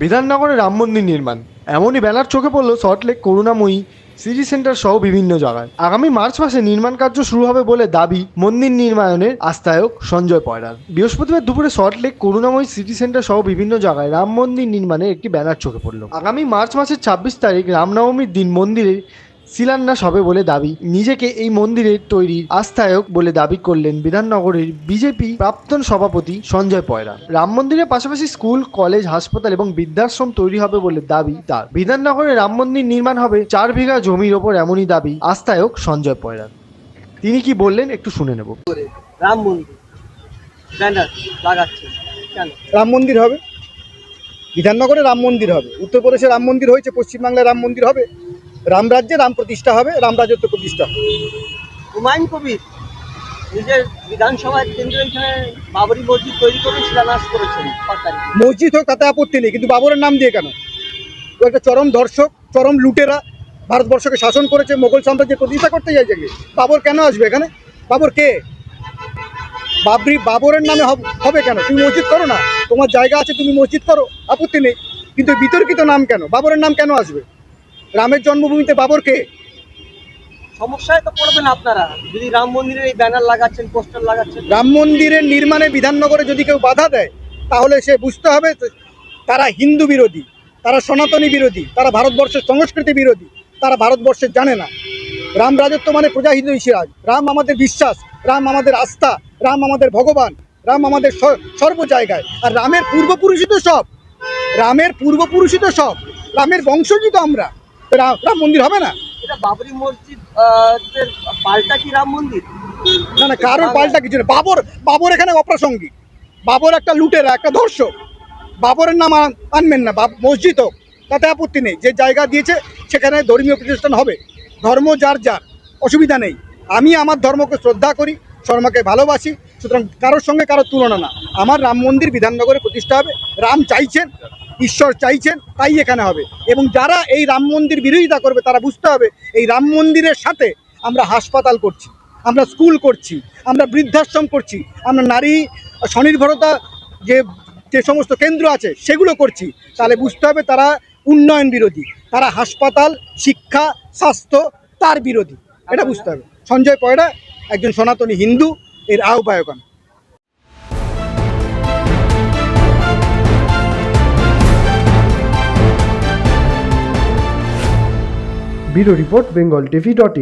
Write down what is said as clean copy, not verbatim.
বিধাননগরে রাম মন্দির নির্মাণ, এমনই ব্যানার চোখে পড়ল সল্টলেক, করুণাময়ী, সিটি সেন্টার সহ বিভিন্ন জায়গায়। আগামী মার্চ মাসে নির্মাণ কার্য শুরু হবে বলে দাবি মন্দির নির্মাণের আস্থায়ক সঞ্জয় পয়রার। বৃহস্পতিবার দুপুরে সল্টলেক, করুণাময়ী, সিটি সেন্টার সহ বিভিন্ন জায়গায় রাম মন্দির নির্মাণের একটি ব্যানার চোখে পড়ল। আগামী মার্চ মাসের 26 তারিখ রামনবমীর দিন মন্দিরের শিলান্যাস হবে বলে দাবি। নিজেকে এই মন্দিরের তৈরির আস্থায়ক বলে দাবি করলেন বিধাননগরের বিজেপি প্রাক্তন সভাপতি সঞ্জয় পয়রা। রাম মন্দিরের পাশাপাশি স্কুল, কলেজ, হাসপাতাল এবং বৃদ্ধাশ্রম তৈরি হবে বলে দাবি তার। বিধাননগরে রাম মন্দির নির্মাণ হবে 4 বিঘা জমির ওপর, এমনই দাবি আস্থায়ক সঞ্জয় পয়রার। তিনি কি বললেন একটু শুনে নেব। রাম মন্দির ব্যানার লাগাচ্ছে কেন? রাম মন্দির হবে, বিধাননগরে রাম মন্দির হবে, উত্তরপ্রদেশে রাম মন্দির হয়েছে, পশ্চিমবাংলায় রাম মন্দির হবে, রাম রাজ্যে রাম প্রতিষ্ঠা হবে, রাম রাজত্ব প্রতিষ্ঠা হবে। হুমায়ুন কবির নিজের বিধানসভার কেন্দ্রে এখানে বাবরি মসজিদ তৈরি করে শিলান্যাস করেছেন সরকারি। মসজিদ হোক তাতে আপত্তি নেই, কিন্তু বাবরের নাম দিয়ে কেন? ও একটা চরম ধর্ষক, চরম লুটেরা, ভারতবর্ষকে শাসন করেছে, মোগল সাম্রাজ্যের প্রতিষ্ঠা করতে চাইছে। বাবর কেন আসবে এখানে? বাবর কে? বাবরের নামে হবে কেন? তুমি মসজিদ করো না, তোমার জায়গা আছে, তুমি মসজিদ করো, আপত্তি নেই, কিন্তু বিতর্কিত নাম কেন? বাবরের নাম কেন আসবে? রামের জন্মভূমিতে বাবর কে? সমস্যায় তো পড়বেন আপনারা যদি রাম মন্দিরের এই ব্যানার লাগাচ্ছেন, পোস্টার লাগাচ্ছেন। রাম মন্দিরের নির্মাণে বিধাননগরে যদি কেউ বাধা দেয়, তাহলে সে বুঝতে হবে তারা হিন্দু বিরোধী, তারা সনাতনী বিরোধী, তারা ভারতবর্ষের সংস্কৃতি বিরোধী, তারা ভারতবর্ষের জানে না। রাম রাজত্ব মানে প্রজাহিত সিরাজ। রাম আমাদের বিশ্বাস, রাম আমাদের আস্থা, রাম আমাদের ভগবান, রাম আমাদের সর্ব জায়গায়। আর রামের পূর্বপুরুষই তো সব, রামের পূর্বপুরুষই তো সব, রামের বংশজই তো আমরা। রাম মন্দির হবে না? এটা বাবরি মসজিদ পাল্টা কি রাম মন্দির? না না, কারোর পাল্টা কিছু না। বাবর এখানে অপ্রাসঙ্গিক। বাবর একটা লুটেরা, একটা ধর্ষক। বাবরের নাম আনবেন না। মসজিদ হোক তাতে আপত্তি নেই, যে জায়গা দিয়েছে সেখানে ধর্মীয় প্রতিষ্ঠান হবে, ধর্ম যার যার, অসুবিধা নেই। আমি আমার ধর্মকে শ্রদ্ধা করি, শর্মাকে ভালোবাসি, সুতরাং কারোর সঙ্গে কারোর তুলনা না। আমার রাম মন্দির বিধাননগরে প্রতিষ্ঠা হবে। রাম চাইছেন, ঈশ্বর চাইছেন, তাই এখানে হবে। এবং যারা এই রাম মন্দির বিরোধিতা করবে তারা বুঝতে হবে এই রাম মন্দিরের সাথে আমরা হাসপাতাল করছি, আমরা স্কুল করছি, আমরা বৃদ্ধাশ্রম করছি, আমরা নারী স্বনির্ভরতা যে সমস্ত কেন্দ্র আছে সেগুলো করছি। তাহলে বুঝতে হবে তারা উন্নয়ন বিরোধী, তারা হাসপাতাল, শিক্ষা, স্বাস্থ্য তার বিরোধী। এটা বুঝতে হবে। সঞ্জয় পয়রা একজন সনাতনী হিন্দু, এর আহ্বায়ক। Bureau report, Bengal টিভি.in।